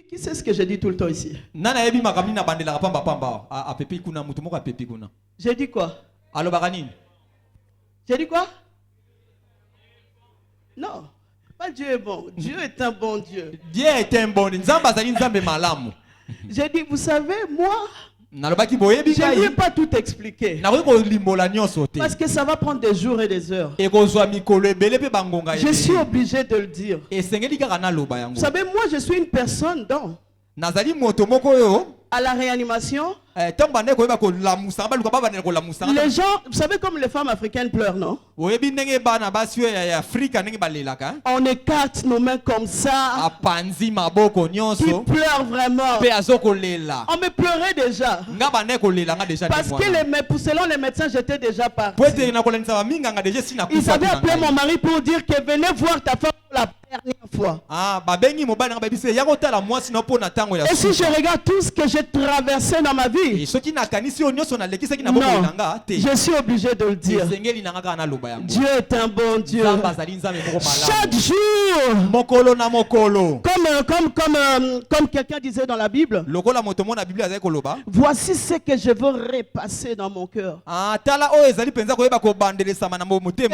Qui sait ce que je dis tout le temps ici? J'ai dit quoi? J'ai dit quoi? Non, pas Dieu est bon. Dieu est un bon Dieu. Dieu est un bon Dieu. J'ai dit, vous savez, moi, je ne vais pas tout expliquer. Parce que ça va prendre des jours et des heures. Je suis obligé de le dire. Vous savez, moi, je suis une personne dont à la réanimation, les gens, vous savez comme les femmes africaines pleurent, non? On écarte nos mains comme ça. Qui pleurent vraiment. On me pleurait déjà. Parce que selon les médecins, j'étais déjà parti. Ils avaient appelé mon mari pour dire que venez voir ta femme pour la dernière fois. Et si je regarde tout ce que j'ai traversé dans ma vie, non, je suis obligé de le dire. Dieu est un bon Dieu. Chaque jour, comme quelqu'un disait dans la Bible, voici ce que je veux repasser dans mon cœur. Les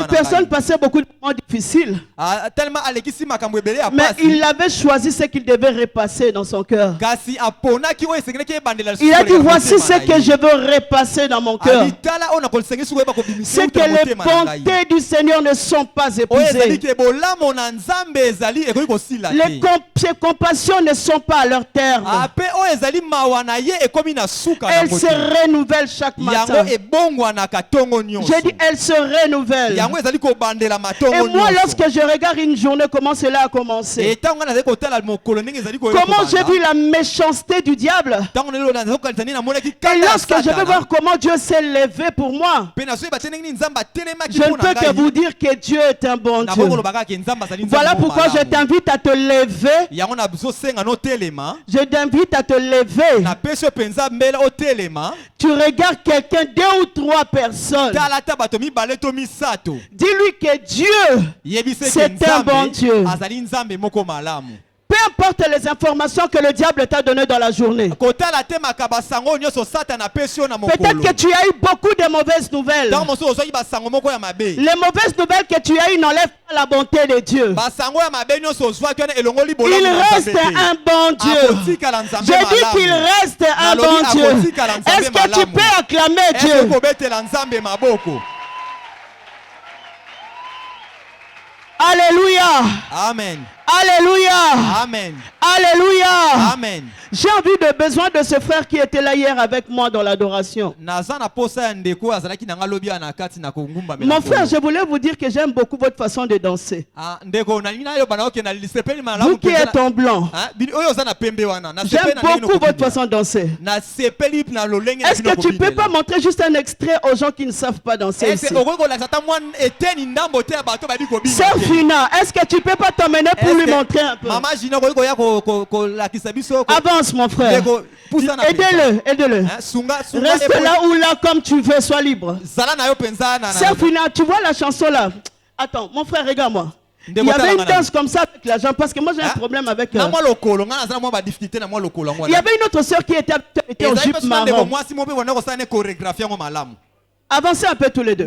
personnes passaient beaucoup de moments difficiles, mais il avait choisi ce qu'il devait repasser dans son cœur. Il a dit, voici ce que je veux repasser dans mon cœur. C'est que les bontés du Seigneur ne sont pas épuisées. Ses compassions ne sont pas à leur terme. Elles se renouvellent chaque matin. J'ai dit, elles se renouvellent. Et moi, lorsque je regarde une journée, comment cela a commencé, comment j'ai vu la méchanceté du diable, et lorsque je veux voir comment Dieu s'est levé pour moi, je ne peux que vous dire que Dieu est un bon Dieu. Voilà pourquoi je t'invite à te lever. Je t'invite à te lever. Tu regardes quelqu'un, 2 ou 3 personnes. Dis-lui que Dieu, c'est un bon Dieu. Peu importe les informations que le diable t'a données dans la journée. Peut-être que tu as eu beaucoup de mauvaises nouvelles. Les mauvaises nouvelles que tu as eues n'enlèvent pas la bonté de Dieu. Il reste un bon Dieu. Je dis qu'il reste un bon Dieu. Est-ce que tu peux acclamer Dieu? Alléluia. Amen. Alléluia. Amen. Alléluia. Amen. J'ai besoin de ce frère qui était là hier avec moi dans l'adoration. Mon frère, je voulais vous dire que j'aime beaucoup votre façon de danser. Vous qui êtes en blanc, j'aime beaucoup votre façon de danser. Est-ce que tu ne peux pas montrer juste un extrait aux gens qui ne savent pas danser ici? Sœur Fina, est-ce que tu ne peux pas t'emmener pour lui montrer un peu? Avance mon frère. Aidez-le, aidez-le. Reste là ou là comme tu veux, sois libre. Sœur Fina, tu vois la chanson là? Attends, mon frère, regarde-moi. Il y avait une danse comme ça avec la jambe parce que moi j'ai un problème avec il y avait une autre sœur qui était au jupe marron. Avancez un peu tous les deux.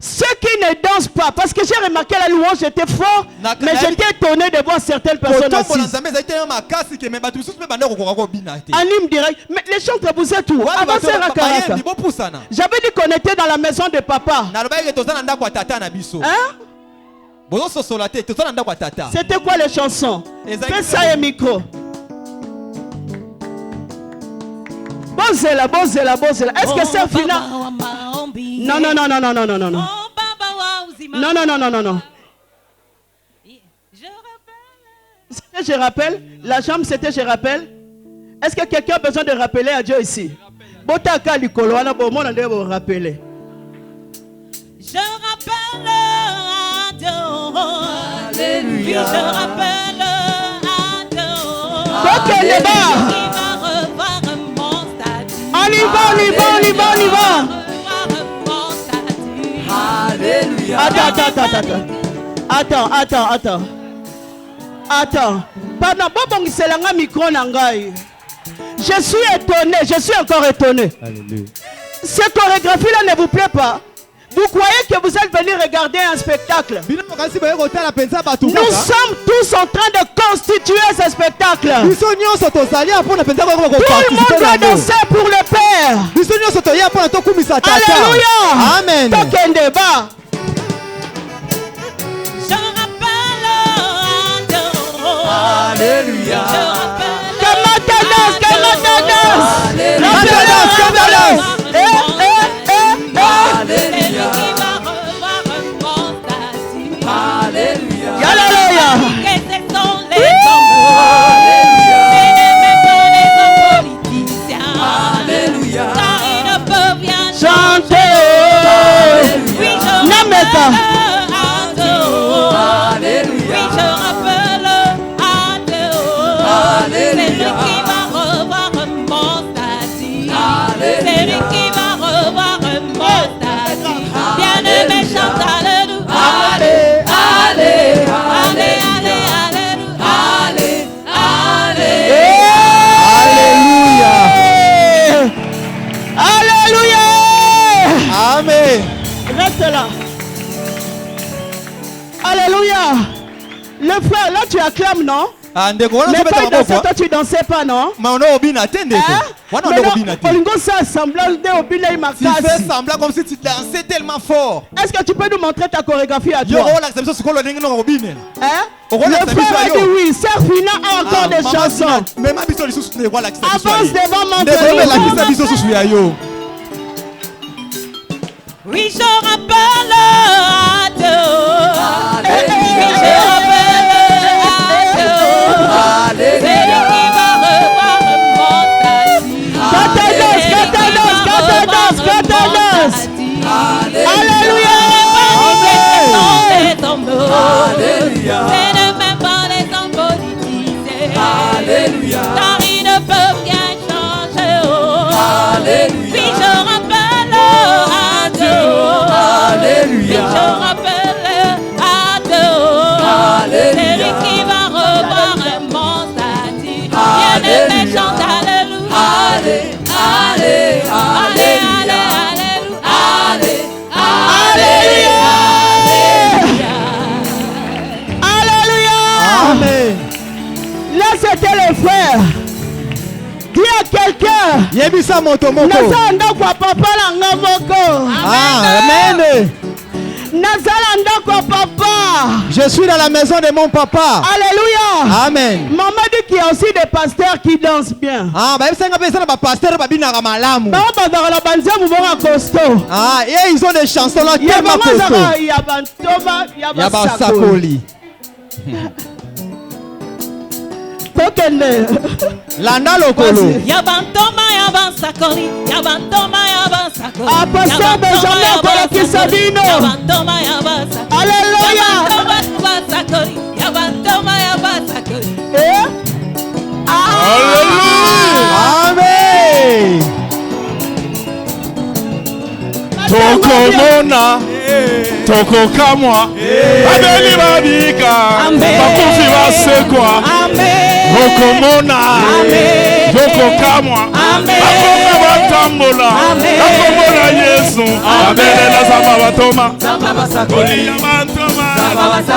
Ceux qui ne dansent pas, parce que j'ai remarqué la louange était fort, mais j'étais étonné de voir certaines personnes assises. Anime direct. Mais les chantres, vous êtes où? Avancez à Karaka. J'avais dit qu'on était dans la maison de papa. Hein? C'était quoi les chansons? Fais ça et micro. Bozela, bozela, bozela. Est-ce que c'est final? Non, non, non, non, non, non, non, non, non. Non, non, non, non, non, non. C'était je rappelle. La jambe, c'était je rappelle. Est-ce que quelqu'un a besoin de rappeler à Dieu ici? Botaka likolo, ana bo mona ndebo rappeler. Je rappelle à Dieu. Alléluia. Je rappelle à Dieu. Ok, les bas. On y va, on y va, on y va, on y va. Alléluia. Attends. Attends. Pardon, je suis étonné, je suis encore étonné. Alléluia. Cette chorégraphie-là ne vous plaît pas? Vous croyez que vous êtes venu regarder un spectacle? Nous sommes tous en train de constituer ce spectacle. Tout le monde doit danser pour le Père. Alléluia. Amen. Alléluia. Alléluia. Le frère, là tu acclames, non? Mais pas danser, toi tu dansais pas, non? Mais on a obina tende. On a obina tende. Tu fais semblant comme si tu dansais tellement fort. Est-ce que tu peux nous montrer ta chorégraphie à toi? Le frère a dit oui, Serfina a encore des chansons. Avance devant mon Dieu. Oui, je rappelle à Dieu. Alléluia. C'est ne même pas les hommes politisés. Alléluia. Car ils ne peuvent rien changer. Alléluia. Puis je rappelle à Dieu. Alléluia. Puis je rappelle à Dieu. C'est lui qui va revoir un monde à dire. Bien de méchant, alléluia. Là c'était le frère. Dis à quelqu'un. Amen. Je suis dans la maison de mon papa. Alléluia. Amen. Maman dit qu'il y a aussi des pasteurs qui dansent bien. Ah, bah ils ont des chansons là tellement costauds. Yabasakoli. Landa lokolo. Yabantoma yabansakoli, yabantoma yabansakoli. Ah, pasteur Benjamin Kolokisabino. Yabantoma yabansakoli. Alléluia. Yabantoma yabansakoli. Amen. Tokomona, tokokamwa, abeli babika, bakufi basekwa, tokomona, tokokamwa, bakoka batambola, bakomona Yesu, abele na zamba batoma, koli ya batoma,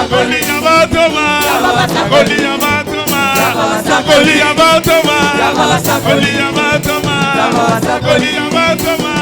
koli ya batoma, koli ya batoma, koli ya batoma, koli ya batoma, koli ya batoma.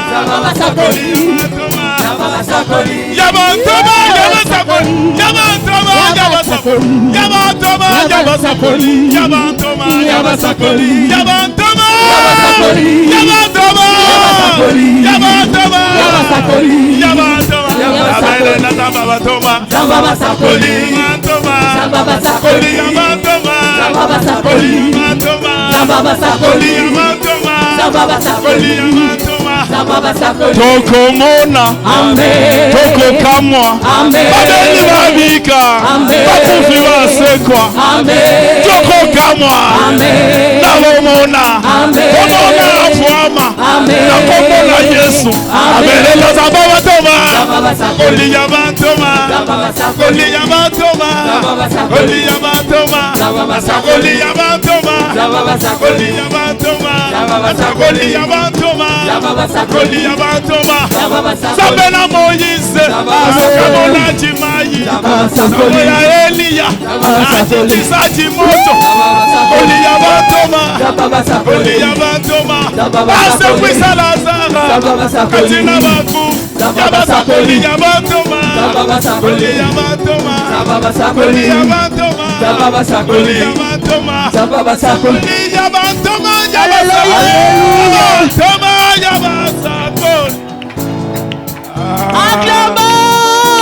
Tokomona, tokokamwa, babeli babika, bakufi basekwa, tokokamwa, nabomona, onona afwama, nakomona Yesu, abelela zamba batoma,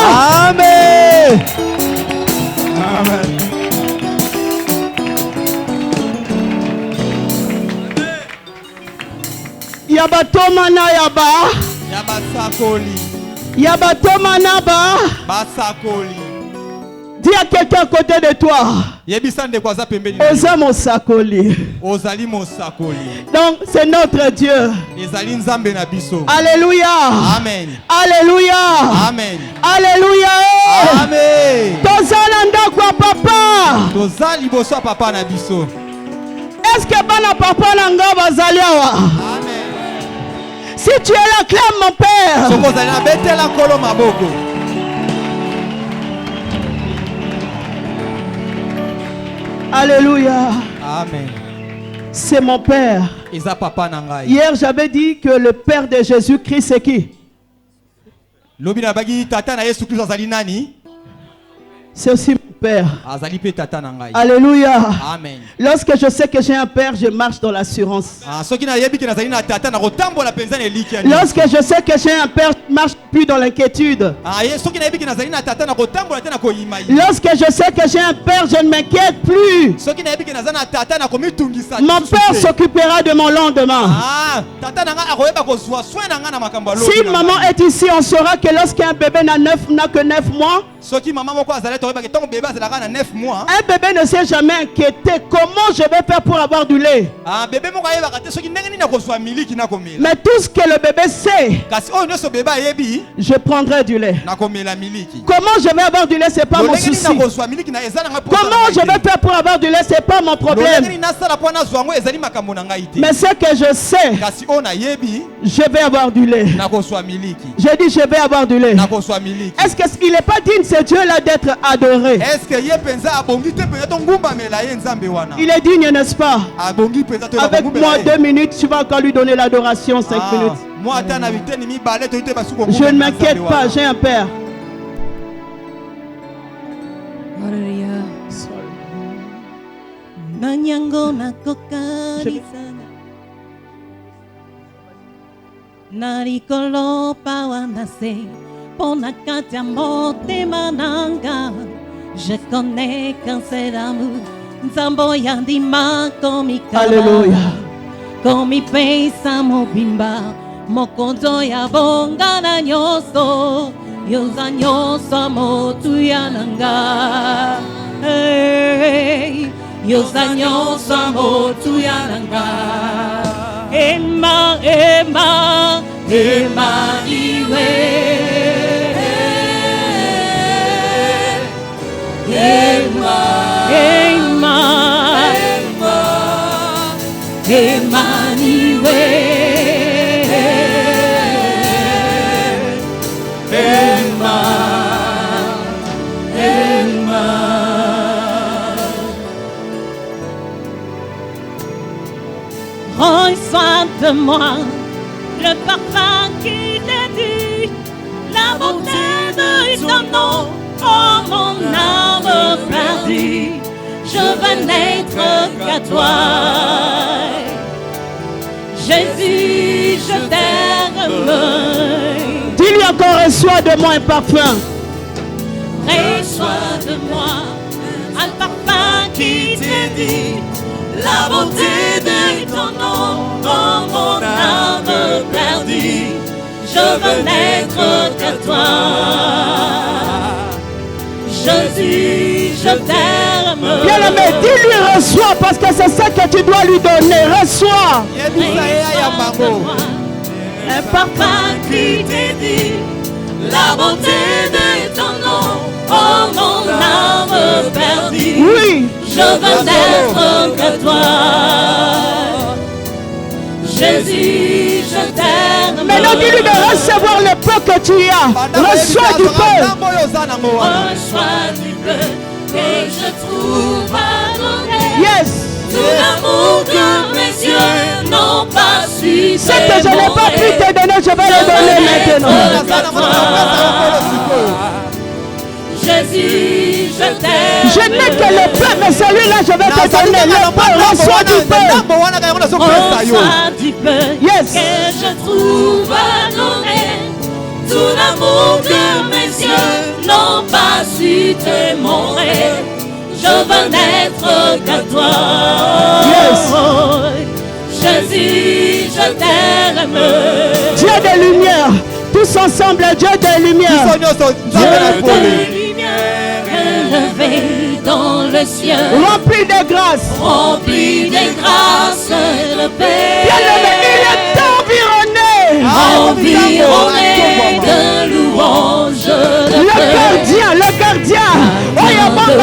Amen. Yabatoma na yaba. Yabasakoli. Yabatoma na ba. Basakoli. Dis à quelqu'un à côté de toi. Yebisande kwa za pembeni. Oza mosakoli. Ozali mosakoli. Donc c'est notre Dieu. Ezali nzambe na biso. Alléluia. Amen. Alléluia. Amen. Alléluia. Amen. Tozala ndako papa. Tozali boso papa na biso. Est-ce que bana papa na nga bazali awa? Amen. Si tu es là, clame mon père. Sokozali na betela kolo maboko. Alléluia. Amen. C'est mon père. Eza papa na ngai. Hier, j'avais dit que le père de Jésus-Christ, c'est qui? Lobi na bagi tata na Yesu Christ azali nani? C'est aussi mon père. Azali pe tata na ngai. Alléluia. Amen. Lorsque je sais que j'ai un père, je marche dans l'assurance. Soki na yebi ke nazali na tata na kotambola penza na eliki. Lorsque je sais que j'ai un père, je marche plus dans l'inquiétude. Soki na yebi ke nazali na tata na kotambola te na koyima. Lorsque je sais que j'ai un père, je ne m'inquiète plus. Soki na yebi ke nazali na tata na komitungisa. Mon père s'occupera de mon lendemain. Tata na nga akoyeba kozwa soin na nga na makambo lo. Si maman est ici, on saura que lorsqu'un bébé n'a que 9 mois, soki maman moko azali toyeba ke ton bébé azalaka na 9 mois. Un bébé ne s'est jamais inquiété. Comment je vais faire pour avoir du lait? Bébé moko ayeba te soki ndenge nini na kozwa miliki na komela. Mais tout ce que le bébé sait, kasi o nyoso bébé ayebi, je prendrai du lait. Na komela miliki. Comment je vais avoir du lait, c'est pas mon souci. Comment je vais faire pour avoir du lait, c'est pas mon problème. Mais ce que je sais, je vais avoir du lait. J'ai dit je vais avoir du lait. Est-ce qu'il n'est pas digne ce Dieu-là d'être adoré? Il est digne, n'est-ce pas? Avec moi 2 minutes, tu vas encore lui donner l'adoration 5 minutes. Je ne m'inquiète pas, j'ai un père. Je connais qu'un seul amour, Nzambo yandima komika. Alléluia. Komi pesa mobimba, mokonzo ya bonga na nyoso, yoza nyoso motu yananga. Hey, yoza nyoso motu yananga. Emma, Emma, Emmanuel. Prends soin de moi, le parfum qui t'est dû, la beauté de ton nom, oh mon âme perdue, je veux n'être qu'à toi. Jésus, je t'aime. Dis-lui encore, reçois de moi un parfum. Reçois de moi un parfum qui t'est dit, la beauté de ton nom, oh mon âme perdue, je veux n'être qu'à toi. Jésus, je t'aime. Bien-aimé, dis-lui reçois parce que c'est ça que tu dois lui donner. Reçois. Un parfum qui t'est dit, la beauté de ton nom, oh mon âme perdue. Oui. Je veux n'être que toi. Jésus, je t'aime. Maintenant, dis-lui de recevoir le peu que tu as. Reçois du peu. Reçois du peu que je trouve à donner. Yes. Tout l'amour que mes yeux n'ont pas su. Ce que je n'ai pas pu te donner, je vais le donner maintenant. Jésus, je t'aime. Je n'ai que le peu, mais celui-là, je vais te donner le peu. Reçois du peu. Reçois du peu Yes. que je trouve à donner. Tout l'amour que mes yeux n'ont pas su témoigner. Je veux n'être que toi. Yes. Jésus, je t'aime. Dieu de lumière. Tous ensemble, Dieu de lumière. Dieu de lumière élevé dans le ciel. Rempli de grâce. Rempli de grâce et de paix. Bien-aimé, il est environné. Environné de louanges de Le paix. gardien, le gardien. Oh, il y a pas de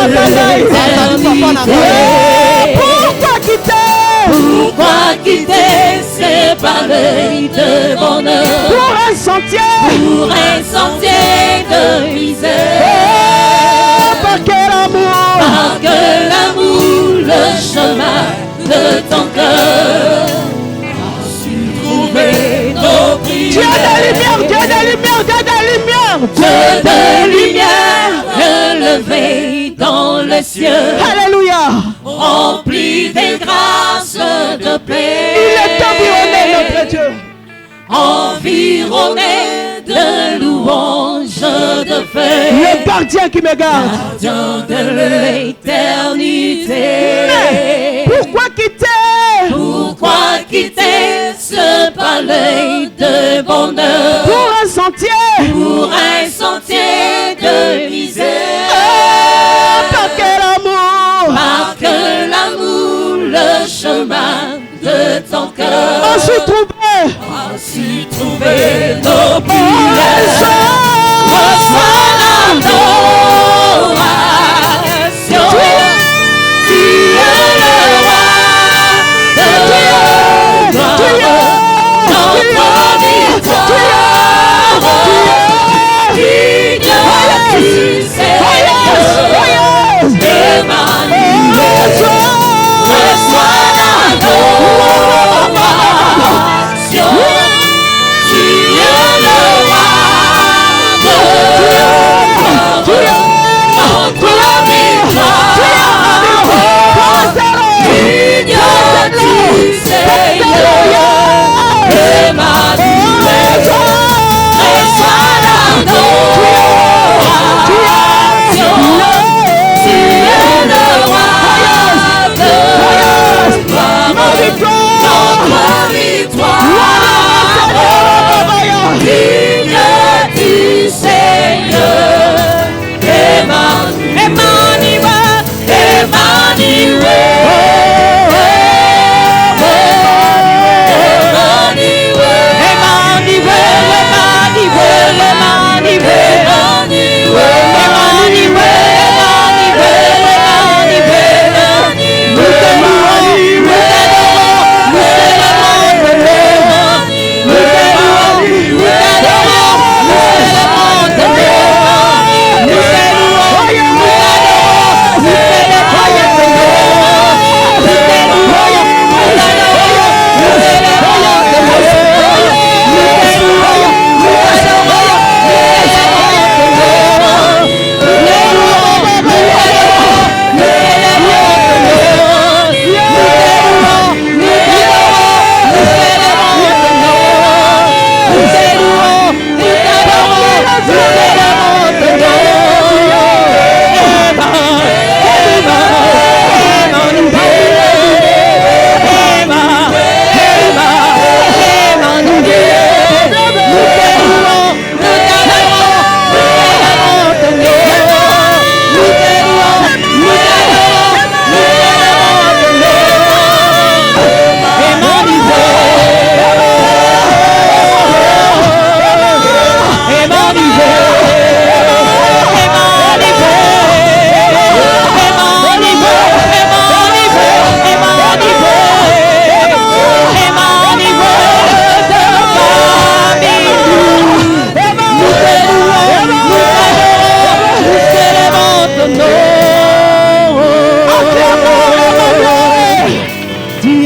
Pourquoi quitter? Pourquoi quitter ces palais de bonheur Pour un sentier. pour un sentier de misère? Oh, par quel amour. Par que l'amour, le chemin de ton cœur a su trouver nos prières. Dieu de lumière, Dieu de lumière, Dieu de lumière. Dieu de lumière élevé dans les cieux. Alléluia. Rempli des grâces de paix. Il est environné, notre Dieu. Environné de louanges de paix. Le gardien qui me garde. Gardien de l'éternité. Mais pourquoi quitter? Pourquoi quitter ce palais de bonheur Pour un sentier. pour un sentier de misère? Oh, par quel amour. Par que l'amour, le chemin de ton cœur On s'y trouvait. a su trouver nos Oh, prières. Reçois l'adoration. Tu es le roi de gloire, notre victoire. Qui Dieu, tu sais Emmanuel. Reçois l'adoration. Tu es le roi de gloire.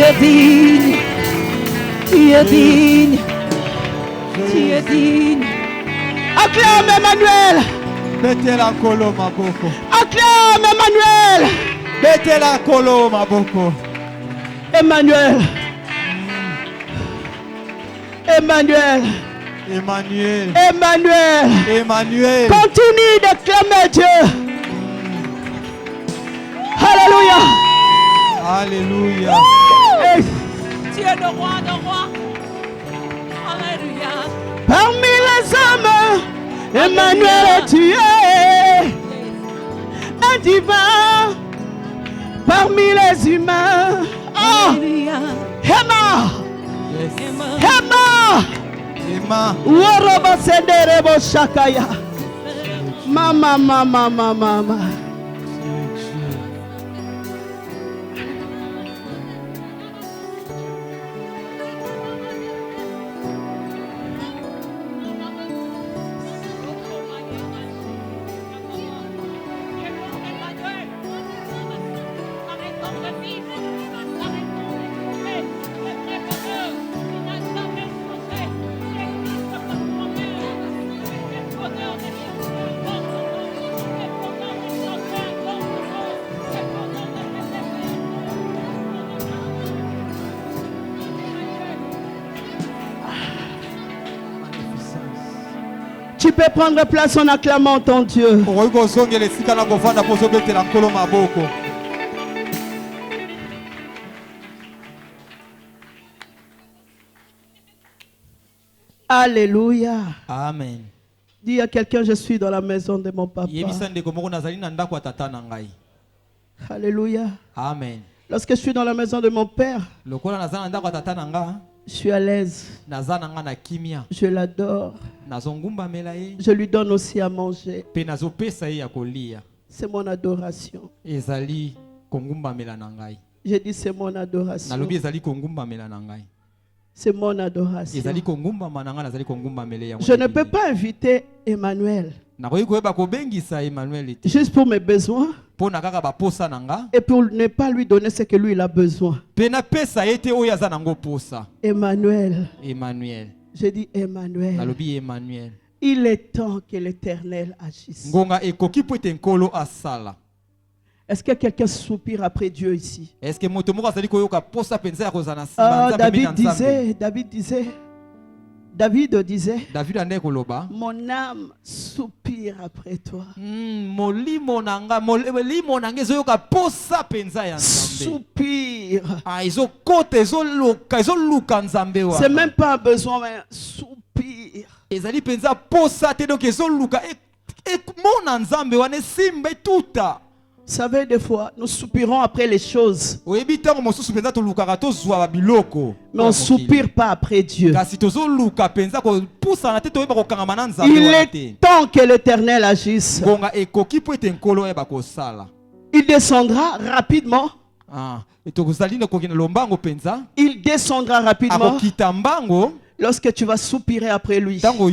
es digne. Tu es digne. Tu es digne. Acclame Emmanuel. Betela kolo maboko. Acclame Emmanuel. Betela kolo maboko. Emmanuel. Emmanuel. Emmanuel. Emmanuel. Emmanuel. Continue de clamer Dieu. Alléluia. Alléluia. Tu es le roi de rois. Alléluia. Parmi les hommes, Emmanuel, tu es un divin. Parmi les humains, Alléluia. Emma. Emma. Emma. Emma. Worobo senderebo shakaya. Mama, mama, mama, mama. Tu peux prendre place en acclamant ton Dieu. Alléluia. Amen. Dis à quelqu'un, je suis dans la maison de mon papa. Alléluia. Amen. Lorsque je suis dans la maison de mon père, je suis à l'aise. Je l'adore. Je lui donne aussi à manger. C'est mon adoration. J'ai dit c'est mon adoration. C'est mon adoration. Je ne peux pas inviter Emmanuel juste pour mes besoins et pour ne pas lui donner ce que lui il a besoin. Emmanuel. Emmanuel. J'ai dit Emmanuel. Emmanuel. Il est temps que l'Éternel agisse. Est-ce que quelqu'un soupire après Dieu ici? David disait, mon âme soupire après toi. Soupire. C'est même pas un besoin, mais soupire. Vous savez, des fois, nous soupirons après les choses. Mais on ne soupire pas après Dieu. Il est temps que l'Éternel agisse. Il descendra rapidement. Il descendra rapidement. Lorsque tu vas soupirer après lui. Pas après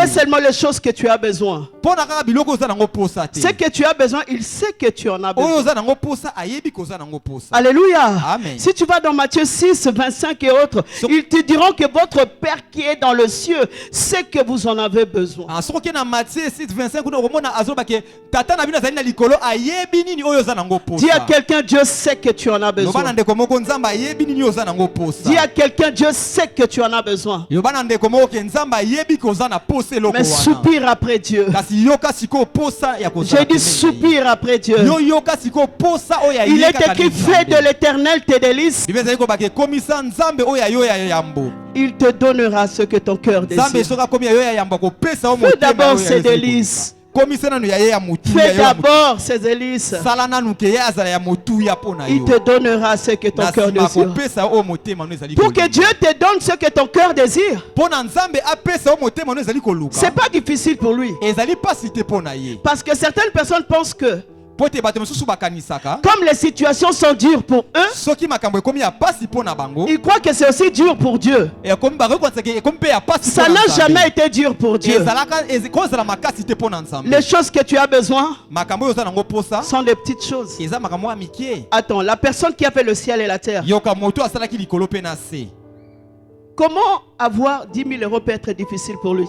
seulement les choses que tu as besoin. Ce que tu as besoin, il sait que tu en as besoin. Alléluia. Amen. Si tu vas dans Matthieu 6, 25 et autres, ils te diront que votre Père qui est dans le ciel sait que vous en avez besoin. Dis à quelqu'un, Dieu sait que tu en as besoin. Dis à quelqu'un, Dieu sait que tu en as besoin. Mais soupire après Dieu. J'ai dit soupire après Dieu. Il est écrit, fais de l'Éternel tes délices. Il te donnera ce que ton cœur désire. Fais d'abord ses délices. Fais d'abord ses délices. Il te donnera ce que ton cœur désire. Pour que Dieu te donne ce que ton cœur désire, c'est pas difficile pour lui. Parce que certaines personnes pensent que Comme les situations sont dures pour eux, ils croient que c'est aussi dur pour Dieu. Ça n'a jamais été dur pour Dieu. Les choses que tu as besoin sont des petites choses. Attends, la personne qui a fait le ciel et la terre, comment avoir 10 000 euros peut être difficile pour lui?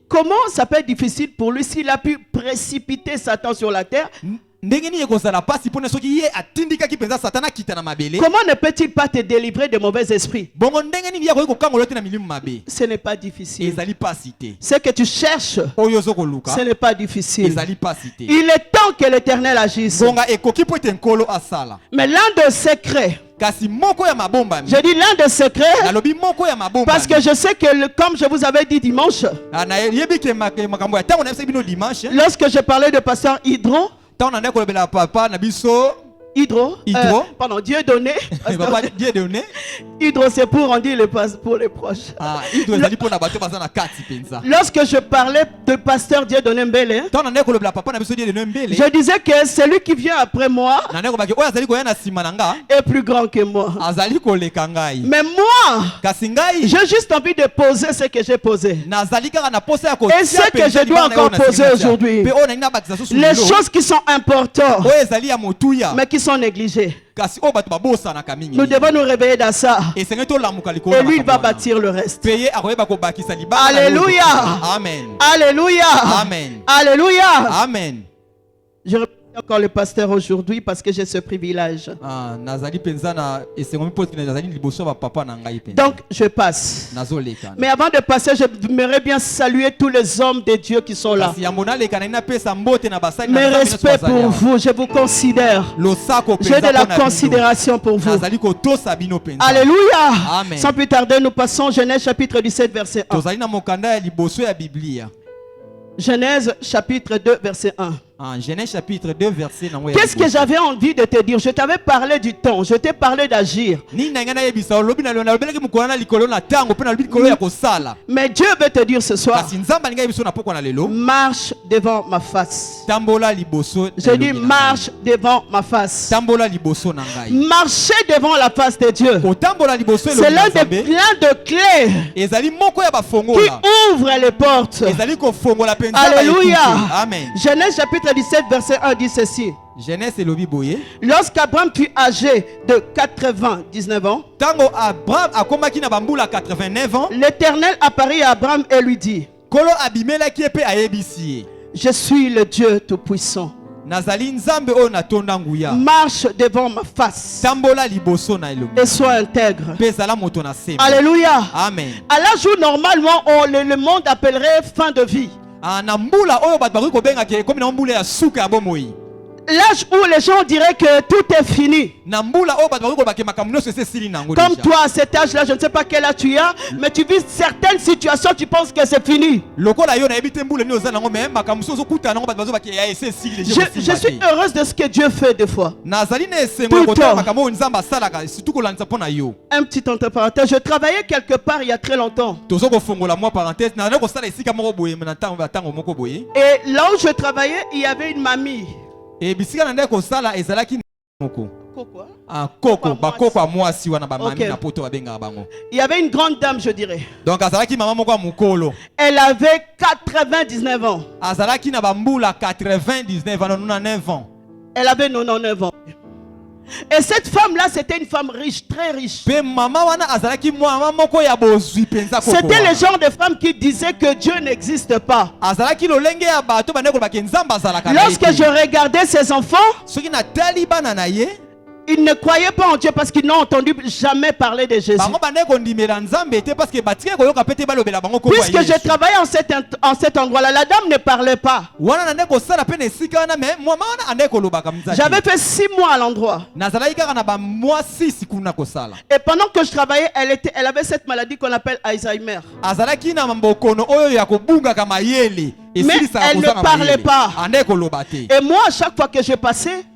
Comment ça peut être difficile pour lui s'il a pu précipiter Satan sur la terre? Comment ne peut-il pas te délivrer de mauvais esprits? Ce n'est pas difficile. Ce que tu cherches, ce n'est pas difficile. Il est temps que l'Éternel agisse. Mais l'un des secrets, je dis l'un des secrets, parce que je sais que comme je vous avais dit dimanche, lorsque je parlais de pasteur Hydro, pardon, Dieu donné. Hydro, c'est pour on dit pour les proches. Lorsque je parlais de pasteur Dieu donné Mbele, je disais que celui qui vient après moi est plus grand que moi. Mais moi, j'ai juste envie de poser ce que j'ai posé. Et ce que je dois encore poser aujourd'hui. Les choses qui sont importantes, mais qui sont négligées. Nous devons nous réveiller dans ça. Et lui, il va bâtir le reste. Alléluia. Amen. Alléluia. Amen. Alléluia. Amen. Je remercie encore le pasteur aujourd'hui parce que j'ai ce privilège. Donc je passe. Mais avant de passer, j'aimerais bien saluer tous les hommes de Dieu qui sont là. Mes respects pour vous, je vous considère. J'ai de la considération pour vous. Alléluia. Amen. Sans plus tarder, nous passons Genèse chapitre 17 verset 1. Genèse chapitre 2 verset 1. Genèse chapitre 2 verset 1. Qu'est-ce que j'avais envie de te dire? Je t'avais parlé du temps, je t'ai parlé d'agir. Mais Dieu veut te dire ce soir, marche devant ma face. Je dis marche devant ma face. Marcher devant la face de Dieu, c'est l'un des plein de clés qui ouvre les portes. Alléluia. Amen. Genèse chapitre 17 verset 1 dit ceci. Genèse et lobi boye. Lorsqu'Abraham fut âgé de 99 ans, l'Éternel apparut à Abraham et lui dit, je suis le Dieu Tout-Puissant. Marche devant ma face et sois intègre. Alléluia. Amen. À l'âge où normalement le monde appellerait fin de vie, l'âge où les gens diraient que tout est fini. Comme toi à cet âge-là, je ne sais pas quel âge tu as, mais tu vis certaines situations, tu penses que c'est fini. Je suis heureuse de ce que Dieu fait des fois. Un petit entre parenthèses, je travaillais quelque part il y a très longtemps. Et là où je travaillais, il y avait une mamie. Et il y avait une grande dame, je dirais. Donc elle avait 99 ans. Elle avait 99 ans. Et cette femme-là, c'était une femme riche, très riche. C'était le genre de femme qui disait que Dieu n'existe pas. Lorsque je regardais ses enfants, ils ne croyaient pas en Dieu parce qu'ils n'ont entendu jamais parler de Jésus. Puisque je travaillais en cet endroit-là, la dame ne parlait pas. J'avais fait 6 mois à l'endroit. Et pendant que je travaillais, elle avait cette maladie qu'on appelle Alzheimer. Mais elle ne parlait pas. Et moi, à chaque fois que je passais,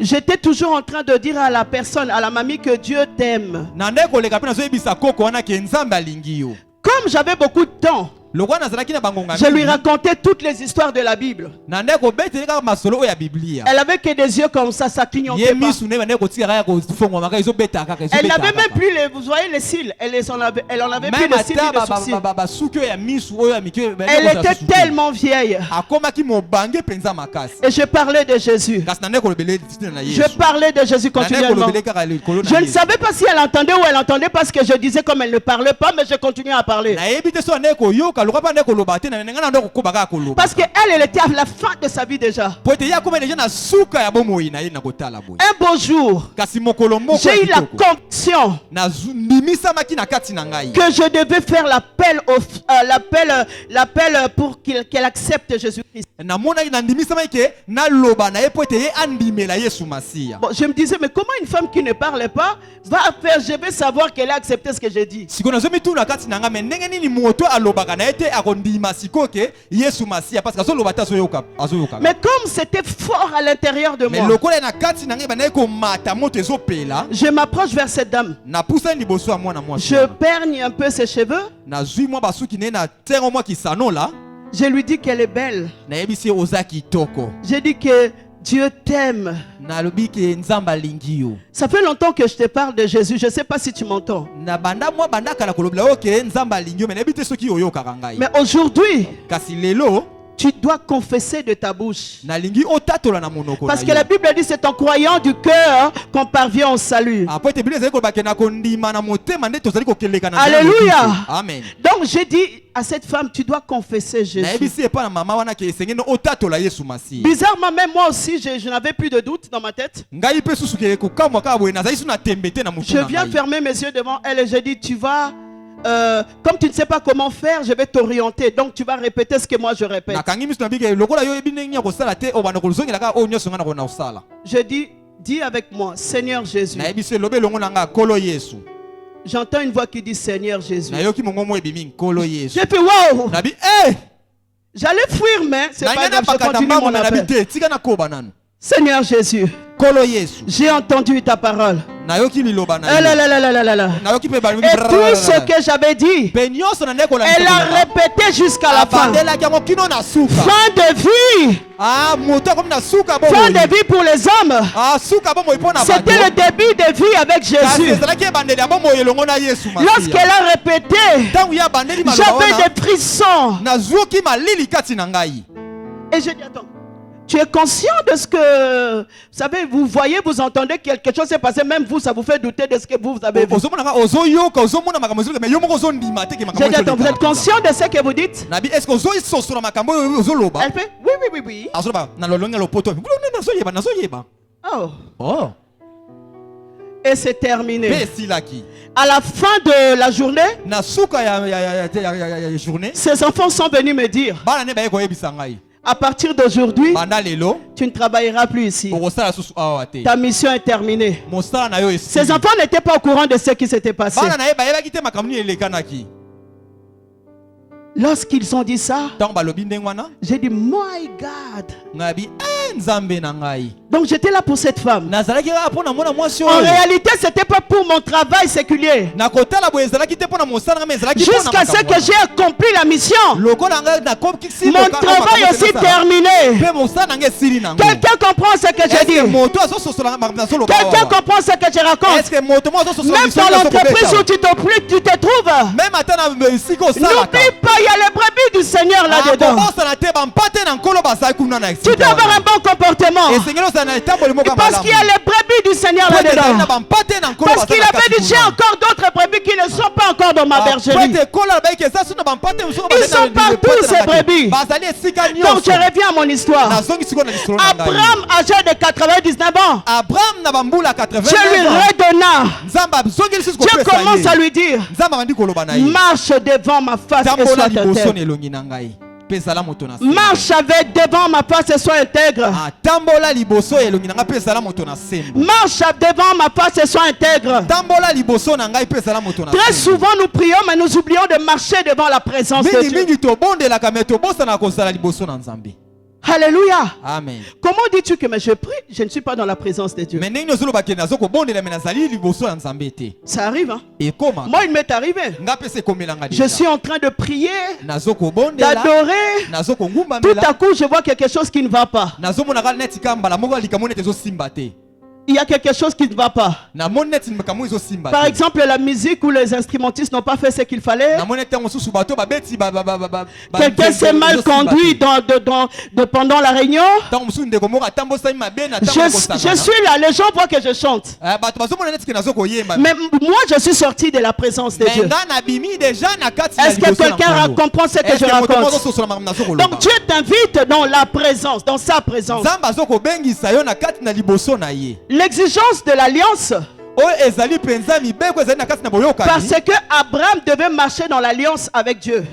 j'étais toujours en train de dire à la personne, à la mamie, que Dieu t'aime. Comme j'avais beaucoup de temps, Je lui racontais toutes les histoores de la Bible. Elle avait que des yeux comme ça clignotait pas. Elle n'avait même plus les, vous voyez les cils. Elle en avait plus de cils ni de sourcils. Elle était tellement vieille. Et je parlais de Jésus. Je parlais de Jésus continuellement. Je ne savais pas si elle entendait ou elle entendait parce que je disais comme elle ne parlait pas, mais je continuais à parler. Parce qu'elle, elle était à la fin de sa vie déjà. Un beau jour, j'ai eu la conviction que je devais faire l'appel pour qu'elle accepte Jésus-Christ. Bon, je me disais, mais comment une femme qui ne parle pas va faire, je vais savoir qu'elle a accepté ce que j'ai dit. Mais comme c'était fort à l'intérieur de moi, je m'approche vers cette dame. Je pergne un peu ses cheveux. Je lui dis qu'elle est belle. J'ai dit que Dieu t'aime. Ça fait longtemps que je te parle de Jésus. Je ne sais pas si tu m'entends. Mais aujourd'hui, tu dois confesser de ta bouche. Parce que la Bible dit c'est en croyant du cœur qu'on parvient au salut. Alléluia. Amen. Donc j'ai dit à cette femme, tu dois confesser Jésus. Bizarrement, même moi aussi, je n'avais plus de doute dans ma tête. Je viens fermer mes yeux devant elle et je dis, tu vas... comme tu ne sais pas comment faire, je vais t'orienter. Donc tu vas répéter ce que moi je répète. Je dis avec moi, Seigneur Jésus. J'entends une voix qui dit Seigneur Jésus. J'ai fait wow. J'allais fuir, mais c'est pas grave, je continue mon appel. Seigneur Jésus, j'ai entendu ta parole. Et tout ce que j'avais dit, elle a répété jusqu'à la fin. Fin de vie. Fin de vie pour les hommes. C'était le début de vie avec Jésus. Lorsqu'elle a répété, j'avais des frissons. Et je dis, attends. Tu es conscient de ce que... Vous savez, vous voyez, vous entendez quelque chose s'est passé, même vous, ça vous fait douter de ce que vous avez vu. J'ai dit, attends, vous êtes conscient de ce que vous dites? Elle fait, oui. Oh. Et c'est terminé. À la fin de la journée, ses enfants sont venus me dire, à partir d'aujourd'hui, tu ne travailleras plus ici. Ta mission est terminée. Ces enfants n'étaient pas au courant de ce qui s'était passé. Lorsqu'ils ont dit ça, j'ai dit, my God. Donc j'étais là pour cette femme. En réalité, c'était pas pour mon travail séculier. Jusqu'à ce que j'ai accompli la mission, mon travail est aussi terminé. Quelqu'un comprend ce que je dis? Quelqu'un comprend ce que je raconte? Même dans l'entreprise où tu te trouves, n'oublie pas, il y a les brebis du Seigneur là-dedans. Tu dois avoir un bon comportement. Parce qu'il y a les brebis du Seigneur là-dedans. Parce qu'il avait dit, j'ai encore d'autres brebis qui ne sont pas encore dans ma bergerie. Ils sont partout ces brebis. Donc je reviens à mon histoire. Abraham, âgé de 99 ans, Dieu lui redonna. Dieu commence à lui dire, marche devant ma face et sois intègre. Marche avec devant ma face et sois intègre. Marche devant ma face et sois intègre. Très souvent nous prions mais nous oublions de marcher devant la présence de Dieu. Alléluia. Amen. Comment dis-tu que mais je prie, je ne suis pas dans la présence de Dieu? Ça arrive, hein? Moi, il m'est arrivé. Je suis en train de prier, d'adorer. Tout à coup, je vois quelque chose qui ne va pas. Il y a quelque chose qui ne va pas. Par exemple, la musique ou les instrumentistes n'ont pas fait ce qu'il fallait. Quelqu'un s'est mal conduit pendant la réunion. Je suis là, les gens voient que je chante. Mais moi, je suis sorti de la présence de Dieu. Est-ce que quelqu'un comprend ce que je raconte? Donc Dieu t'invite dans la présence, dans sa présence. L'exigence de l'alliance. Parce que Abraham devait marcher dans l'alliance avec Dieu.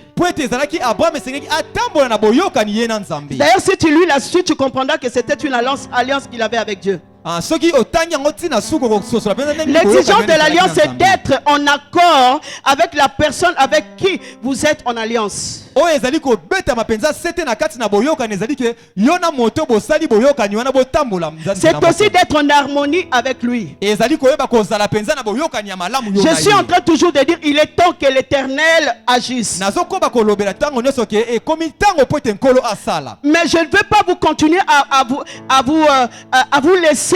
D'ailleurs, si tu lis la suite, tu comprendras que c'était une alliance qu'il avait avec Dieu. L'exigence de l'alliance est d'être en accord avec la personne avec qui vous êtes en alliance. C'est aussi d'être en harmonie avec lui. Je suis en train toujours de dire il est temps que l'Éternel agisse. Mais je ne veux pas vous continuer à vous laisser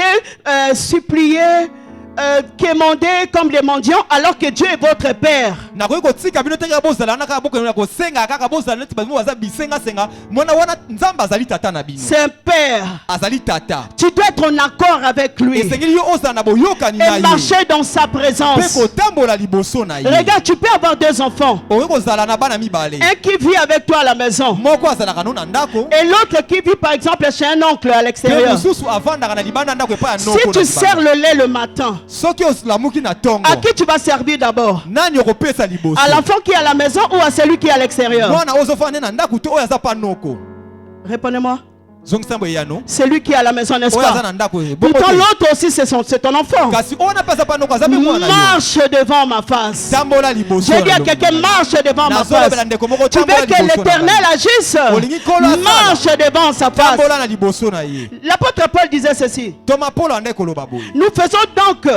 supplier, quémander comme les mendiants alors que Dieu est votre Père. C'est un Père. Tu dois être en accord avec lui et marcher dans sa présence. Regarde, tu peux avoir deux enfants. Un qui vit avec toi à la maison et l'autre qui vit par exemple chez un oncle à l'extérieur. Si tu sers le lait le matin, à qui tu vas servir d'abord? À l'enfant qui est à la maison ou à celui qui est à l'extérieur? Répondez-moi. Celui qui est à la maison, n'est-ce pas? Pourtant l'autre aussi c'est ton enfant. Marche devant ma face. J'ai dit à quelqu'un, marche devant ma face. Tu veux que l'Éternel agisse? Marche devant sa face. L'apôtre Paul disait ceci: nous faisons donc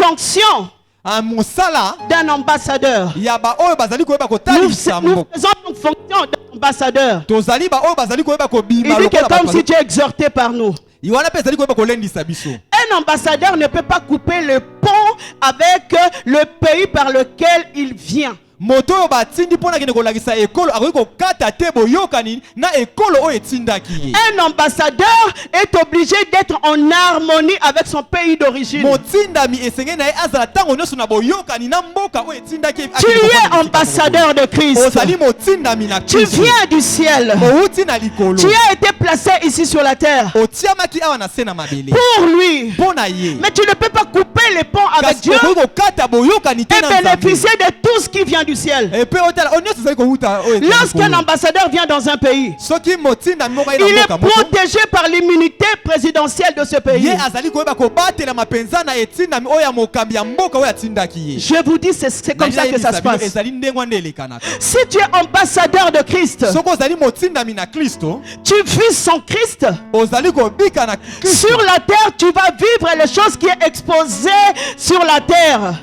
fonction d'un ambassadeur. Nous faisons donc fonction d'un ambassadeur. Il dit que comme si Dieu exhortait par nous. Un ambassadeur ne peut pas couper le pont avec le pays par lequel il vient. Un ambassadeur est obligé d'être en harmonie avec son pays d'origine. Tu es ambassadeur de Christ. Tu viens du ciel. Tu as été placé ici sur la terre pour lui. Mais tu ne peux pas couper les ponts avec Dieu et bénéficier de tout ce qui vient du ciel. Lorsqu'un ambassadeur vient dans un pays, il est protégé par l'immunité présidentielle de ce pays. Je vous dis, c'est comme ça que ça se passe. Si tu es ambassadeur de Christ, tu vis son Christ. Sur la terre, tu vas vivre les choses qui sont exposées sur la terre.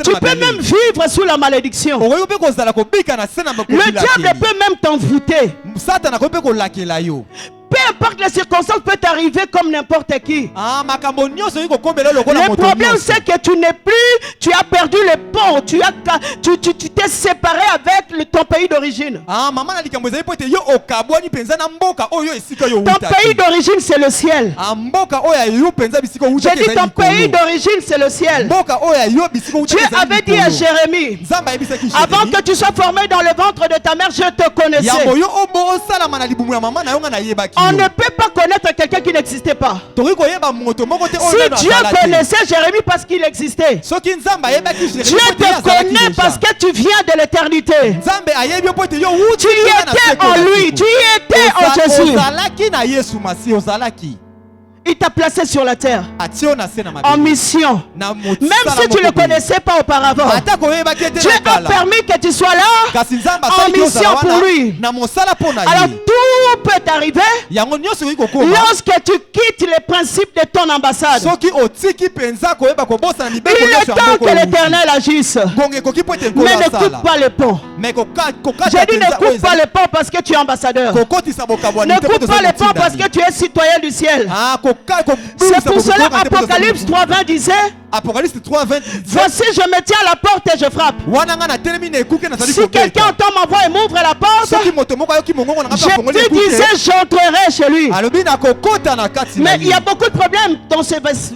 Tu peux même vivre sous la malédiction. Le diable peut même t'envoûter. Peu importe les circonstances, peut t'arriver comme n'importe qui. Le problème c'est que tu n'es plus, tu as perdu le pont, tu t'es séparé avec ton pays d'origine. Ton pays d'origine c'est le ciel. J'ai dit ton pays d'origine c'est le ciel. Dieu avait dit à Jérémie, avant que tu sois formé dans le ventre de ta mère, je te connaissais. On ne peut pas connaître quelqu'un qui n'existait pas. Si Dieu connaissait Jérémie parce qu'il existait, Dieu te connaît parce que tu viens de l'éternité. Tu y étais en lui, tu y étais en Jésus. Il t'a placé sur la terre en mission. Même si tu ne le connaissais pas auparavant, Dieu a permis que tu sois là en mission pour lui. Alors tout peut t'arriver lorsque tu quittes les principes de ton ambassade. Il est temps que l'Éternel agisse. Mais ne coupe pas le pont. J'ai dit ne coupe pas le pont parce que tu es ambassadeur. Ne coupe pas le pont parce que tu es citoyen du ciel. C'est pour cela Apocalypse 3:20 disait, voici je me tiens à la porte et je frappe. Si quelqu'un entend ma voix et m'ouvre la porte, je disais j'entrerai chez lui. Mais il y a beaucoup de problèmes dans ce verset.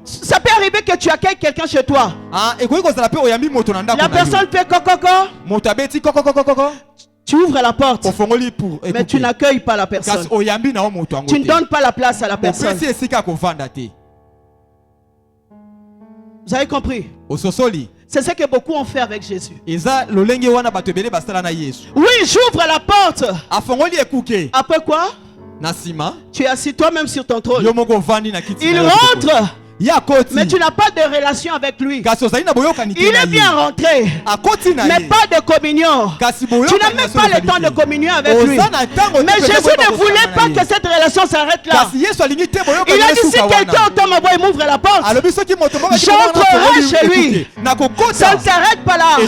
Ça peut arriver que tu accueilles quelqu'un chez toi. La personne fait coco. Tu ouvres la porte, mais tu n'accueilles pas la personne. Tu ne donnes pas la place à la personne. Vous avez compris? C'est ce que beaucoup ont fait avec Jésus. Oui, j'ouvre la porte. Après quoi? Tu es assis toi-même sur ton trône. Il rentre. Mais tu n'as pas de relation avec lui. Il est bien rentré, mais pas de communion. Tu n'as même pas le temps de communion avec lui. Mais Jésus ne voulait pas que cette relation s'arrête là. Il a dit si quelqu'un entend ma voix et m'ouvre la porte, j'entrerai chez lui. Ça ne s'arrête pas là. Je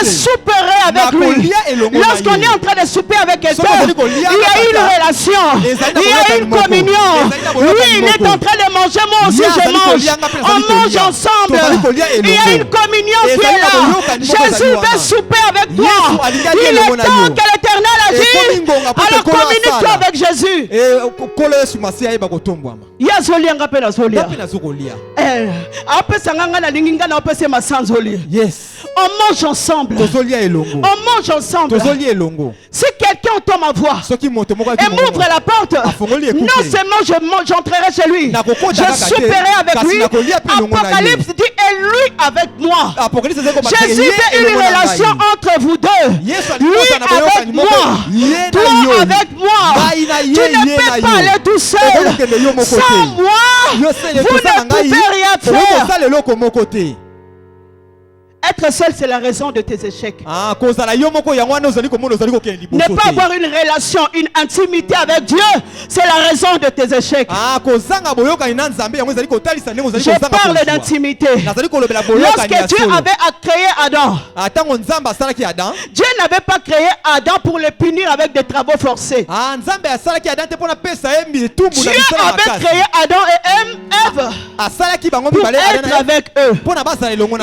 souperai avec lui. Lorsqu'on est en train de souper avec quelqu'un, il y a une relation, il y a une communion. Lui, il est en train de manger, moi aussi je mange. On mange ensemble. Il y a une communion qui est là. Jésus veut souper avec toi. Il est temps que l'Éternel agisse. Alors communique-toi avec Jésus. Yes. On mange ensemble. On mange ensemble. Si quelqu'un entend ma voix et m'ouvre la porte, non seulement j'entrerai chez lui, je souperai avec lui. Apocalypse dit et lui avec moi. Jésus fait une relation entre vous deux. Lui avec moi, toi avec moi. Tu ne peux pas aller tout seul. Sans moi, vous ne pouvez rien faire. Être seul, c'est la raison de tes échecs. Ne pas avoir une relation, une intimité avec Dieu, c'est la raison de tes échecs. Je parle d'intimité. Lorsque Dieu avait créé Adam, Dieu n'avait pas créé Adam pour le punir avec des travaux forcés. Dieu avait créé Adam et Ève pour être avec eux.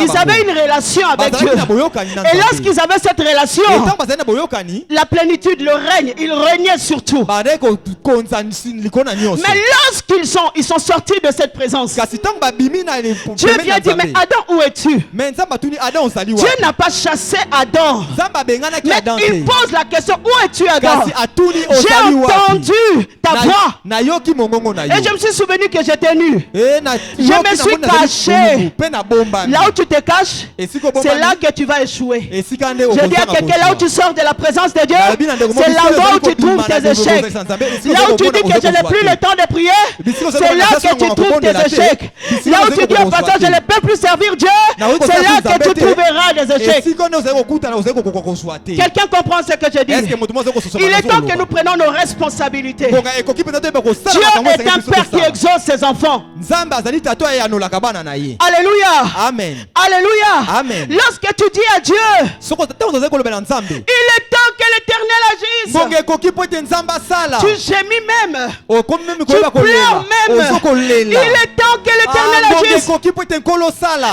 Ils avaient une relation avec Dieu. Et lorsqu'ils avaient cette relation, la plénitude, le règne, il régnait sur tout. Mais lorsqu'ils sont sortis de cette présence, Dieu vient dire, mais Adam, où es-tu? Dieu n'a pas chassé Adam, mais il pose la question, où es-tu Adam? J'ai entendu ta voix et je me suis souvenu que j'étais nu. Je me suis caché. Là où tu te caches, c'est là que tu vas échouer. Je dis à quelqu'un, là où tu sors de la présence de Dieu, c'est l'endroit où tu trouves tes échecs. Là où tu dis que je n'ai plus le temps de prier, c'est là que tu trouves tes échecs. Là où tu dis au passage, je ne peux plus servir Dieu, c'est là que tu trouveras des échecs. Quelqu'un comprend ce que je dis? Il est temps que nous prenions nos responsabilités. Dieu est un père qui exauce ses enfants. Alléluia. Amen. Alléluia. Amen. Lorsque tu dis à Dieu, il est temps que l'Éternel agisse. Tu gémis même. Tu pleures même. Il est temps que l'Éternel agisse.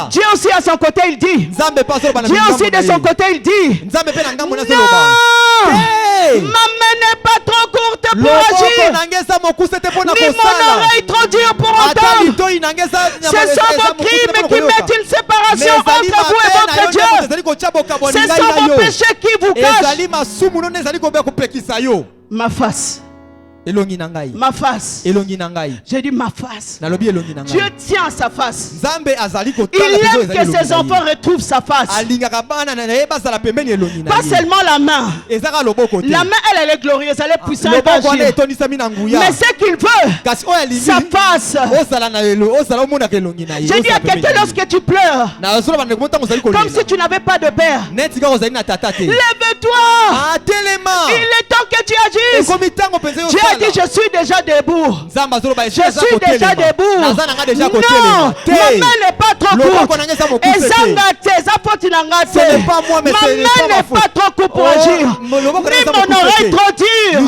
Dieu aussi à son côté il dit. Dieu aussi de son côté il dit. Non, ma main n'est pas trop courte pour agir, ni mon oreille trop dure pour entendre. Ce sont vos crimes qui mettent une séparation entre vous et votre Dieu. Ce sont vos péchés qui vous cachent. Ma face Ma face. J'ai dit ma face. Dieu tient à sa face. Il aime que ses enfants retrouvent sa face. Pas seulement la main. La main, elle est glorieuse, elle est puissante. Mais ce qu'il veut, sa face. J'ai dit à quelqu'un, lorsque tu pleures, comme si tu n'avais pas de père, lève-toi. Il est temps que tu agisses. Dieu a dit, je suis déjà debout. Je suis déjà debout. Non, ma main n'est pas trop courte. Ma main n'est pas trop courte pour agir. Ni mon oreille trop dure.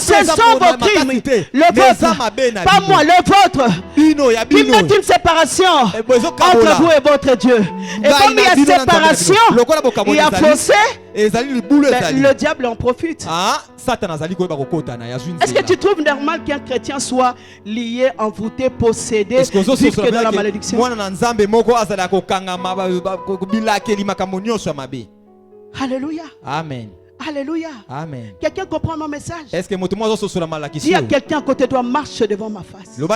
Ce sont vos crimes. Le vôtre, pas moi, le vôtre. Qui met une séparation entre vous et votre Dieu. Et comme il y a séparation, il y a fossé. Le diable en profite. Est-ce que tu trouves normal qu'un chrétien soit lié, envoûté, possédé, jusque dans la malédiction? Alléluia. Amen. Alléluia. Amen. Quelqu'un comprend mon message? Est-ce que dis à quelqu'un à côté de toi, marche devant ma face. Non,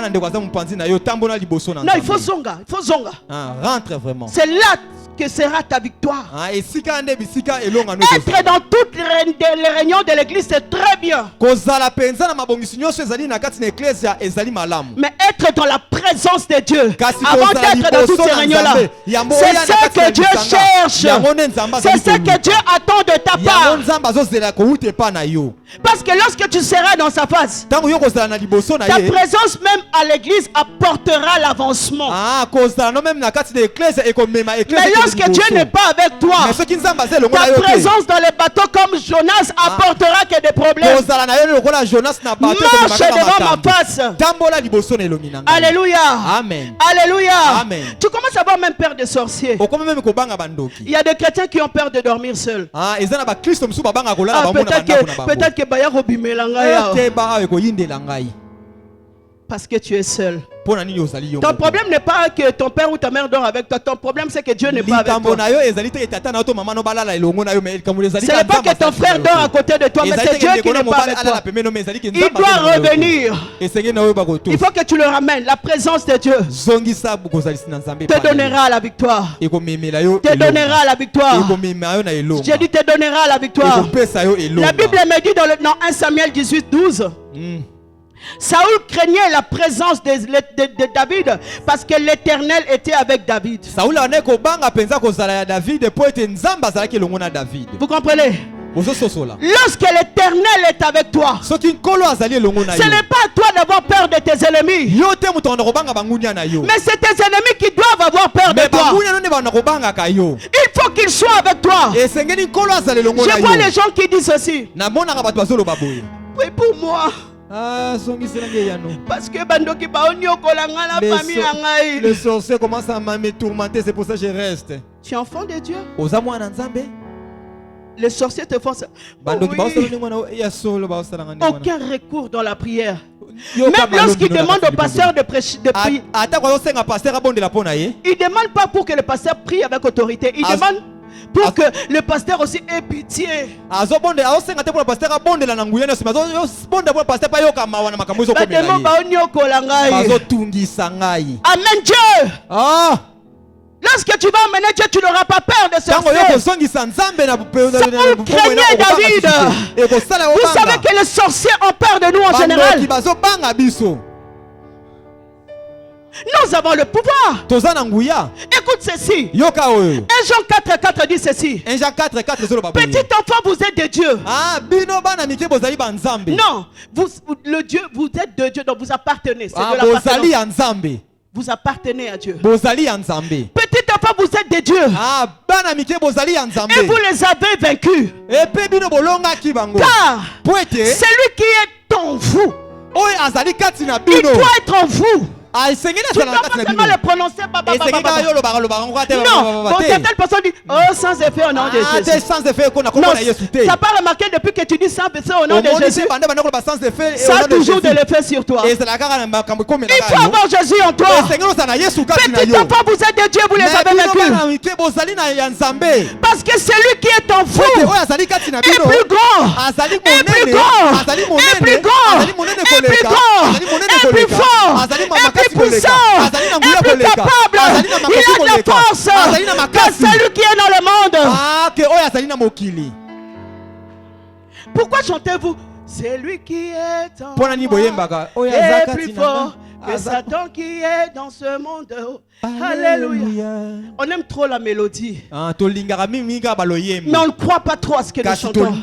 il faut zonga. Il faut zonga. Rentre vraiment. C'est là que sera ta victoire. Être dans toutes les réunions de l'église, c'est très bien. Mais être dans la présence de Dieu, avant d'être dans toutes ces réunions-là, c'est ce que Dieu cherche. C'est ce que Dieu attend de ta part. Parce que lorsque tu seras dans sa face, ta présence même à l'église apportera l'avancement. Mais lorsque Dieu n'est pas avec toi, ta présence dans les bateaux comme Jonas apportera que des problèmes. Marche devant ma face. Alléluia. Amen. Alléluia. Amen. Tu commences à avoir même peur des sorciers. Il y a des chrétiens qui ont peur de dormir seuls. Peut-être que Baya Robimelanga. Parce que tu es seul. Ton problème n'est pas que ton père ou ta mère dort avec toi. Ton problème c'est que Dieu n'est pas avec toi. Ce n'est pas que ton frère dort à côté de toi, mais c'est Dieu qui n'est pas avec toi. Il doit revenir. Il faut que tu le ramènes. La présence de Dieu te donnera la victoire. Te donnera la victoire. J'ai dit te donnera la victoire. La Bible me dit dans 1 Samuel 18:12. Saoul craignait la présence de David parce que l'Éternel était avec David. Vous comprenez? Lorsque l'Éternel est avec toi, ce n'est pas à toi d'avoir peur de tes ennemis, mais c'est tes ennemis qui doivent avoir peur de toi. Il faut qu'ils soient avec toi. Je vois les gens qui disent ceci. Oui, pour moi. Parce que le sorcier commence à me tourmenter, c'est pour ça que je reste. Tu es enfant de Dieu. Les sorciers te font ça. Aucun recours dans la prière. Même lorsqu'il demande au pasteur de prier, il ne demande pas pour que le pasteur prie avec autorité. Il demande pour que le pasteur aussi ait pitié. Amen Dieu. Lorsque tu vas emmener Dieu, tu n'auras pas peur de sorcier. Saoul craignait David. Vous savez que les sorciers ont peur de nous en général. Nous avons le pouvoir. Écoute ceci. 1 Jean 4:4 dit ceci. Petit enfant, vous êtes de Dieu. Non, le Dieu, vous êtes de Dieu, donc vous appartenez. C'est de l'appartenance. Vous appartenez à Dieu. Petit enfant, vous êtes de Dieu. Et vous les avez vaincus. Car celui qui est en vous, il doit être en vous. Tu ne dois pas seulement le prononcer. Non, bon, certaines personnes disent oh, sans effet au nom de Jésus. Non, ça pas remarqué depuis que tu dis sans effet au nom de Jésus. Ça a toujours de l'effet sur toi. Il faut avoir Jésus en toi. Petit enfant, vous êtes de Dieu, vous les avez vaincus. Parce que celui qui est en vous est plus grand. Est plus grand. Est plus grand. plus grand, est plus fort, est plus puissant, est plus capable. Il a de la force que celui qui est dans le monde. Pourquoi chantez-vous? C'est lui qui est en moi est plus fort que Satan qui est dans ce monde. Alléluia. On aime trop la mélodie, mais on ne croit pas trop à ce que nous chantons.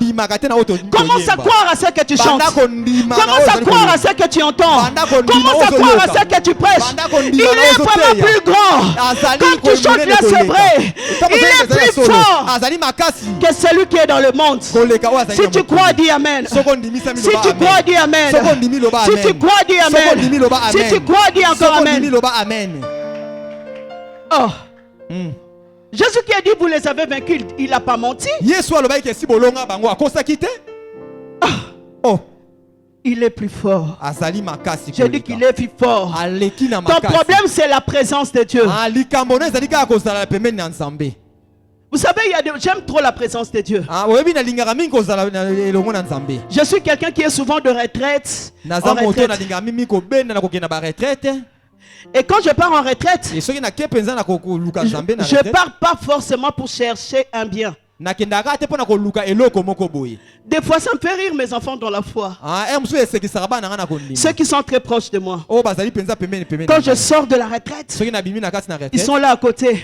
Commence à croire à ce que tu chantes. Commence à croire à ce que tu entends. Commence à croire à ce que tu prêches. Il est vraiment plus grand. Quand tu chantes là, c'est vrai. Il est plus fort que celui qui est dans le monde. Si tu crois, dis Amen. Si tu crois, dis Amen. Si tu crois, dis Amen. Si tu crois, dis encore Amen. Oh. Jésus qui a dit vous les avez vaincus, il n'a pas menti. Oh. Il est plus fort. Je dis qu'il est plus fort. Ton problème c'est la présence de Dieu. Vous savez, j'aime trop la présence de Dieu. Je suis quelqu'un qui est souvent de retraite. Et quand je pars en retraite, je pars pas forcément pour chercher un bien. Des fois ça me fait rire mes enfants dans la foi. Ceux qui sont très proches de moi. Quand je sors de la retraite, ils sont là à côté.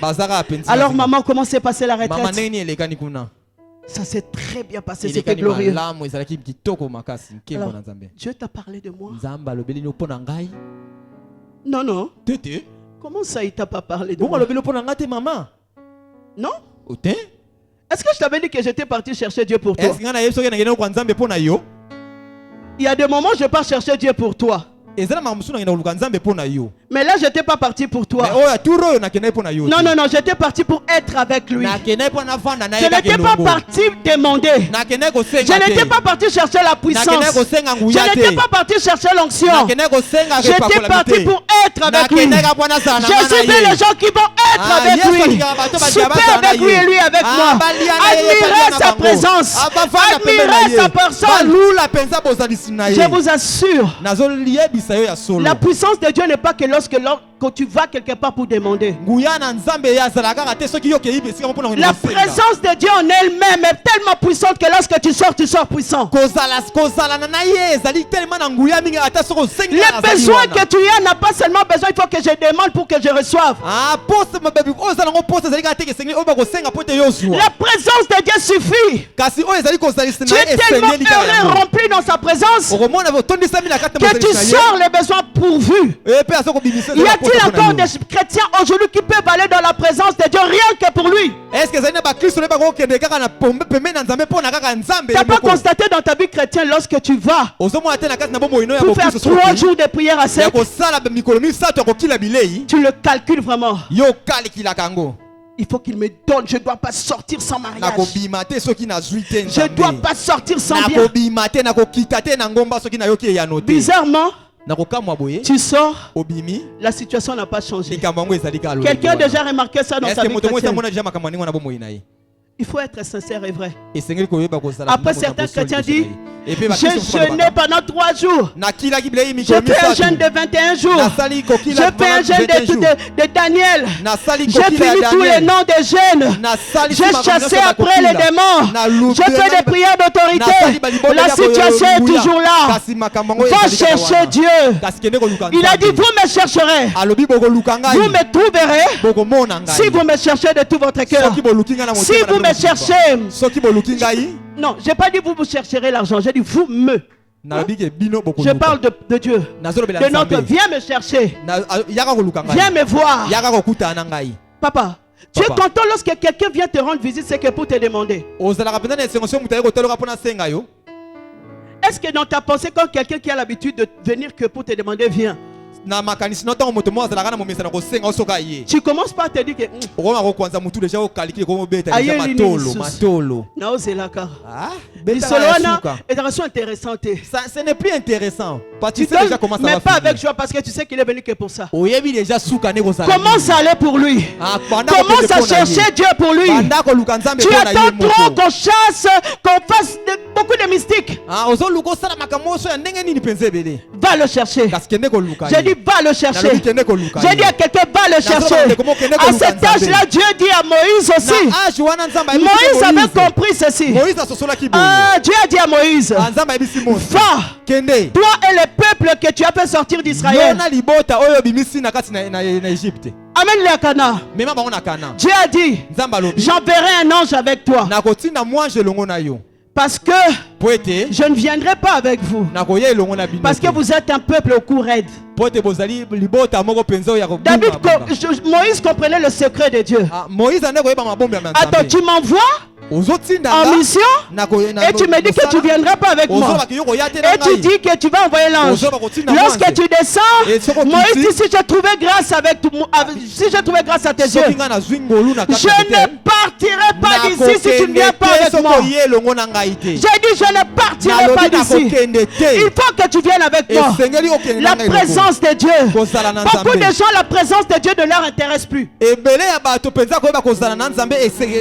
Alors maman, comment s'est passée la retraite? Ça s'est très bien passé, c'était glorieux. Alors, Dieu t'a parlé de moi? Non, non. Comment ça, il t'a pas parlé de moi? Non? Est-ce que je t'avais dit que j'étais parti chercher Dieu pour toi? Il y a des moments où je pars chercher Dieu pour toi. Mais là, je n'étais pas parti pour toi. Non, non, non, j'étais parti pour être avec lui. Je n'étais pas parti demander. Je n'étais pas parti chercher la puissance. Je n'étais pas parti chercher l'onction. J'étais parti pour être avec lui. Je suivais les gens qui vont être avec lui. Souper avec lui et lui avec moi. Admirer sa présence. Admirer sa personne. Je vous assure, la puissance de Dieu n'est pas que quand tu vas quelque part pour demander. La présence de Dieu en elle-même est tellement puissante que lorsque tu sors puissant. Les besoins que tu as n'a pas seulement besoin, il faut que je demande pour que je reçoive. La présence de Dieu suffit. Tu es tellement heureux, rempli dans sa présence, que tu sors les besoins pourvus. Y a-t-il encore des chrétiens aujourd'hui qui peuvent aller dans la présence de Dieu rien que pour lui? Tu n'as pas constaté dans ta vie chrétienne lorsque tu vas pour faire 3 jours de prière à 7, tu le calcules vraiment. Il faut qu'il me donne, je ne dois pas sortir sans mariage. Je ne dois pas sortir sans bien. Bizarrement, tu sors, la situation n'a pas changé. Quelqu'un a déjà remarqué ça dans sa vie chrétienne? Il faut être sincère et vrai. Après, certains chrétiens disent j'ai jeûné pendant 3 jours. J'ai fait un jeûne de 21 jours. J'ai fait un jeûne de Daniel. J'ai fini tous les noms des jeûnes. J'ai chassé après les démons. J'ai fait des prières d'autorité. La situation est toujours là. Va chercher Dieu. Il a dit vous me chercherez. Vous me trouverez si vous me cherchez de tout votre cœur. Si vous me cherchez. Non, je n'ai pas dit vous chercherez l'argent, j'ai dit vous me. Je parle de Dieu. De notre, viens me chercher. Viens me voir. Papa, tu es content lorsque quelqu'un vient te rendre visite, c'est que pour te demander. Est-ce que dans ta pensée, quand quelqu'un qui a l'habitude de venir que pour te demander vient, tu commences par te dire que ce n'est plus intéressant. Tu mais pas avec joie parce que tu sais qu'il est venu que pour ça. Commence à aller pour lui. Commence à chercher Dieu pour lui. Tu attends trop qu'on chasse, qu'on fasse beaucoup de mystiques. Va le chercher. J'ai dit va le chercher. J'ai dit à quelqu'un va le chercher. À cet âge-là, Dieu dit à Moïse aussi. Moïse avait compris ceci. Dieu a dit à Moïse, va, toi et le peuple que tu as fait sortir d'Israël. Amène-les à Cana. Dieu a dit, j'enverrai un ange avec toi. Parce que je ne viendrai pas avec vous. Parce que vous êtes un peuple au cou raide. Moïse comprenait le secret de Dieu. Attends, tu m'envoies en mission et tu me dis que tu ne viendras pas avec moi. Et tu dis que tu vas envoyer l'ange. Lorsque tu descends, Moïse dit si j'ai trouvé grâce à tes yeux, je ne partirai pas d'ici si tu ne viens pas avec moi. J'ai dit je ne partirai pas d'ici. Il faut que tu viennes avec moi. La présence de Dieu. Beaucoup de gens, la présence de Dieu ne leur intéresse plus.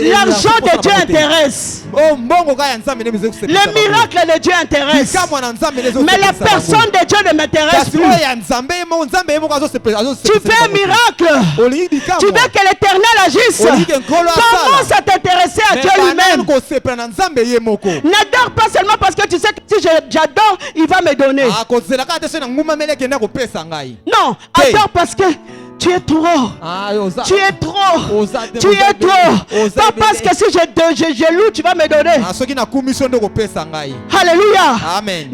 L'argent de Dieu intéresse. Le miracle de Dieu intéresse. Mais la personne de Dieu ne m'intéresse plus. Tu fais un miracle. Tu veux que l'Éternel agisse. Commence à t'intéresser à Dieu lui-même. N'adore pas seulement parce que tu sais que si j'adore, il va me donner. Non, adore parce que tu es trop. Tu es trop. Tu es trop. Pas parce que si je loue, tu vas me donner. Alléluia. Amen.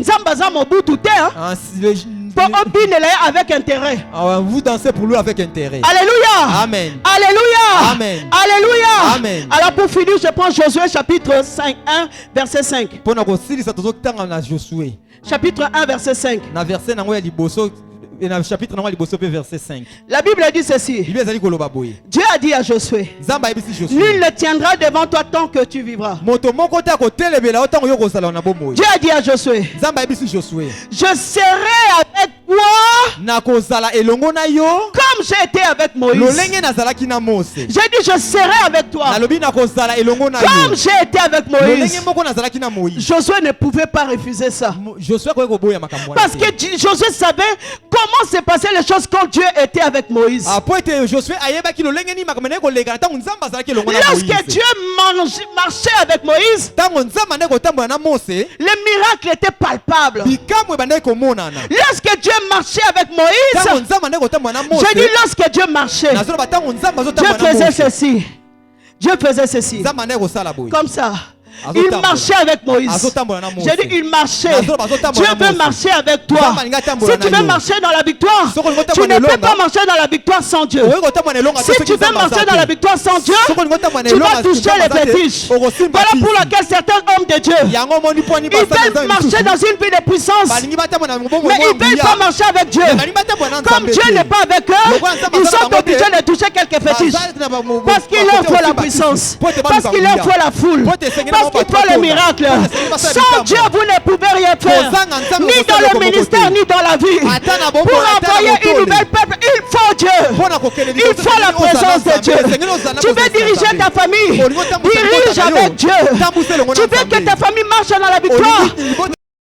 Avec intérêt. Vous dansez pour lui avec intérêt. Alléluia. Amen. Alléluia. Amen. Alléluia. Amen. Alors pour finir, je prends Josué chapitre 5, 1, verset 5. Chapitre 1, verset 5. Verset 5. La Bible dit ceci. Dieu a dit à Josué, nul ne tiendra devant toi tant que tu vivras. Dieu a dit à Josué, je serai avec toi comme j'ai été avec Moïse. J'ai dit je serai avec toi comme j'ai été avec Moïse. Josué ne pouvait pas refuser ça. Parce que Josué savait comment s'est passé les choses quand Dieu était avec Moïse. Lorsque Dieu marchait avec Moïse, les miracles étaient palpables. Lorsque Dieu marchait avec Moïse, je dis lorsque Dieu marchait, Dieu faisait ceci. Dieu faisait ceci. Comme ça. Il marchait avec Moïse. J'ai dit il marchait. Dieu veut marcher avec toi. Si tu veux marcher dans la victoire, tu ne peux pas marcher dans la victoire sans Dieu. Si tu veux marcher dans la victoire sans Dieu, tu vas toucher les fétiches. Voilà pour laquelle certains hommes de Dieu, ils veulent marcher dans une vie de puissance, mais ils ne veulent pas marcher avec Dieu. Comme Dieu n'est pas avec eux, ils sont obligés de toucher quelques fétiches. Parce qu'il leur faut la puissance. Parce qu'il leur faut la foule. Parce qu'il faut le miracle. Sans Dieu, vous ne pouvez rien faire. Ni dans le ministère, ni dans la vie. Pour envoyer une nouvelle peuple, il faut Dieu. Il faut la présence de Dieu. Tu veux diriger ta famille, dirige avec Dieu. Tu veux que ta famille marche dans la victoire.